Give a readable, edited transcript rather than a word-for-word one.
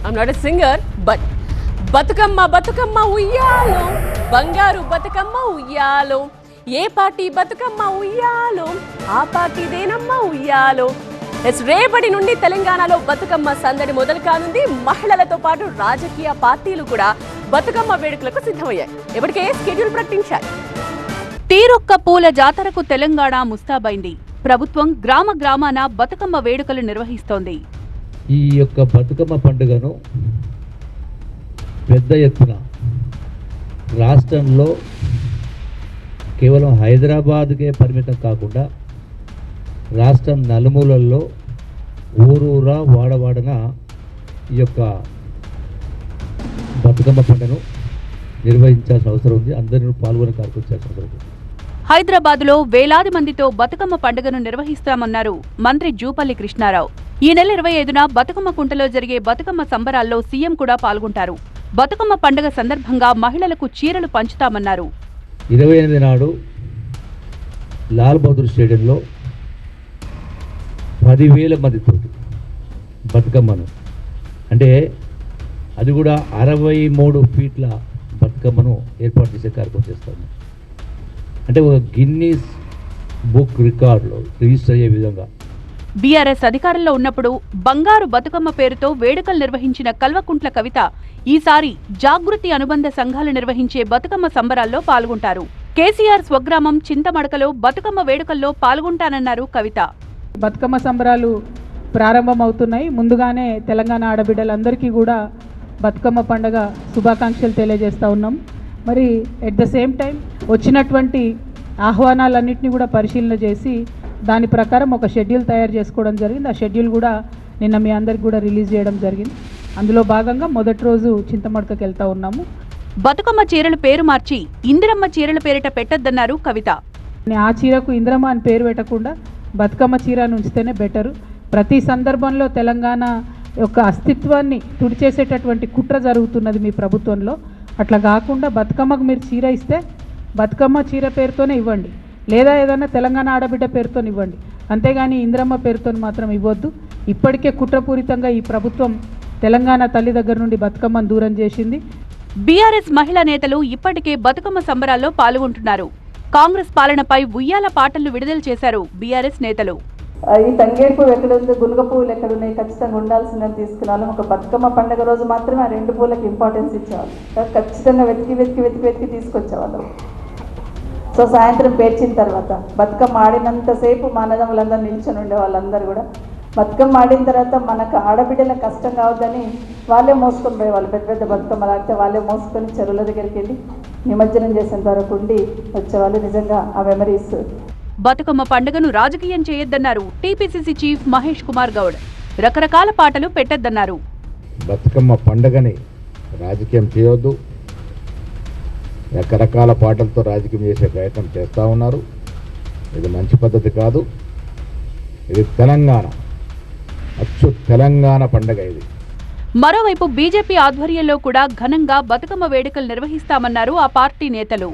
I'm not a singer, but Bathukamma Bathukamma ఉయ్యాలో, బంగారు బతుకమ్మ ఉయ్యాలో, ఏ పార్టీ బతుకమ్మ ఉయ్యాలో ఆ పార్టీదేనమ్మ ఉయ్యాలో. రేపటి నుండి తెలంగాణలో బతుకమ్మ సందడి మొదలు కానుంది. మహిళలతో పాటు రాజకీయ పార్టీలు కూడా బతుకమ్మ వేడుకలకు సిద్ధమయ్యాయి. ఇప్పటికే షెడ్యూల్ ప్రకటించాయి. తీరొక్క పూల జాతరకు తెలంగాణ ముస్తాబైంది. ప్రభుత్వం గ్రామ గ్రామాన బతుకమ్మ వేడుకలు నిర్వహిస్తోంది. ఈ యొక్క బతుకమ్మ పండుగను పెద్ద ఎత్తున రాష్ట్రంలో కేవలం హైదరాబాద్కే పరిమితం కాకుండా రాష్ట్రం నలుమూలల్లో ఊరూరా వాడవాడన ఈ యొక్క బతుకమ్మ పండుగను నిర్వహించాల్సిన అవసరం ఉంది. అందరూ పాల్గొనే కార్యక్రమించాల్సిన అవసరం ఉంది. హైదరాబాద్లో వేలాది మందితో బతుకమ్మ పండుగను నిర్వహిస్తామన్నారు మంత్రి జూపల్లి కృష్ణారావు. ఈ నెల 25న బతుకమ్మ కుంటలో జరిగే బతుకమ్మ సంబరాల్లో సీఎం కూడా పాల్గొంటారు. బతుకమ్మ పండుగ సందర్భంగా మహిళలకు చీరలు పంచుతామన్నారు. 28 నాడు లాల్ బహదూర్ స్టేడియంలో 10,000 మందితో బతుకమ్మను, అంటే అది కూడా 63 ఫీట్ల బతుకమ్మను ఏర్పాటు చేసే కార్యక్రమం చేస్తాము. అంటే ఒక గిన్నీస్ బుక్ రికార్డులో రిజిస్టర్ అయ్యే విధంగా. బీఆర్ఎస్ అధికారంలో ఉన్నప్పుడు బంగారు బతుకమ్మ పేరుతో వేడుకలు నిర్వహించిన కల్వకుంట్ల కవిత ఈసారి జాగృతి అనుబంధ సంఘాలు నిర్వహించే బతుకమ్మ సంబరాల్లో పాల్గొంటారు. కేసీఆర్ స్వగ్రామం చింతమడకలో బతుకమ్మ వేడుకల్లో పాల్గొంటానన్నారు కవిత. బతుకమ్మ సంబరాలు ప్రారంభమవుతున్నాయి. ముందుగానే తెలంగాణ ఆడబిడ్డలందరికీ కూడా బతుకమ్మ పండుగ శుభాకాంక్షలు తెలియజేస్తూ ఉన్నాం. మరి ఎట్ ద సేమ్ టైం వచ్చినటువంటి ఆహ్వానాలన్నింటినీ కూడా పరిశీలన చేసి దాని ప్రకారం ఒక షెడ్యూల్ తయారు చేసుకోవడం జరిగింది. ఆ షెడ్యూల్ కూడా నిన్న మీ అందరికి కూడా రిలీజ్ చేయడం జరిగింది. అందులో భాగంగా మొదటి రోజు చింతమడకకి వెళ్తూ ఉన్నాము. బతుకమ్మ చీరల పేరు మార్చి ఇందిరమ్మ చీరల పేరిట పెట్టద్దన్నారు కవిత. ఆ చీరకు ఇందిరమ్మ అని పేరు పెట్టకుండా బతుకమ్మ చీర అని ఉంచితేనే బెటరు. ప్రతి సందర్భంలో తెలంగాణ యొక్క అస్తిత్వాన్ని తుడిచేసేటటువంటి కుట్ర జరుగుతున్నది మీ ప్రభుత్వంలో. అట్లా కాకుండా బతుకమ్మకు మీరు చీర ఇస్తే బతుకమ్మ చీర పేరుతోనే ఇవ్వండి, లేదా ఏదైనా తెలంగాణ ఆడబిడ్డ పేరుతో ఇవ్వండి, అంతేగాని ఇందిరమ్మ పేరుతో మాత్రం ఇవ్వద్దు. ఇప్పటికే కుట్రపూరితంగా ఈ ప్రభుత్వం తెలంగాణ తల్లి దగ్గర నుండి బతుకమ్మను దూరం చేసింది. బీఆర్ఎస్ మహిళా నేతలు ఇప్పటికే బతుకమ్మ సంబరాల్లో పాల్గొంటున్నారు. కాంగ్రెస్ పాలనపై ఉయ్యాల పాటలు విడుదల చేశారు బీఆర్ఎస్ నేతలు. ఈ తంగేడు పువ్వు ఎక్కడ ఉంది, గునుగ పువ్వులు ఎక్కడ ఉన్నాయి, ఖచ్చితంగా ఉండాల్సిందని తీసుకున్నాను. ఒక బతుకమ్మ పండుగ రోజు మాత్రమే ఆ 2 పూలకి ఇంపార్టెన్స్ ఇచ్చేవాళ్ళు. ఖచ్చితంగా వెతికి తీసుకొచ్చేవాళ్ళం. సో సాయంత్రం పేర్చిన తర్వాత బతుకమ్మ ఆడినంతసేపు మా అన్నదమ్ములందరూ నిల్చొని ఉండే వాళ్ళందరూ కూడా బతుకమ్మ ఆడిన తర్వాత మనకు ఆడబిడ్డల కష్టం కావద్దని వాళ్ళే మోసుకొని పోయేవాళ్ళు. పెద్ద పెద్ద బతుకమ్మ లాగితే వాళ్ళే మోసుకొని చెరువుల దగ్గరికి వెళ్ళి నిమజ్జనం చేసేంత వరకు ఉండి వచ్చేవాళ్ళు. నిజంగా ఆ మెమరీస్. బతుకమ్మ పండుగను రాజకీయం చేయొద్దన్నారు టీపీసీసీ చీఫ్ మహేష్ కుమార్ గౌడ్. రకరకాల పాటలు పెట్టొద్దన్నారు. బతుకమ్మ పండుగని రాజకీయం చేయొద్దు. రకరకాల పాటలతో రాజకీయం చేసే ప్రయత్నం చేస్తూ ఉన్నారు. ఇది మంచి పద్ధతి కాదు. ఇది తెలంగాణ, అచ్చు తెలంగాణ పండుగ ఇది. మరోవైపు బీజేపీ ఆధ్వర్యంలో కూడా ఘనంగా బతుకమ్మ వేడుకలు నిర్వహిస్తామన్నారు ఆ పార్టీ నేతలు.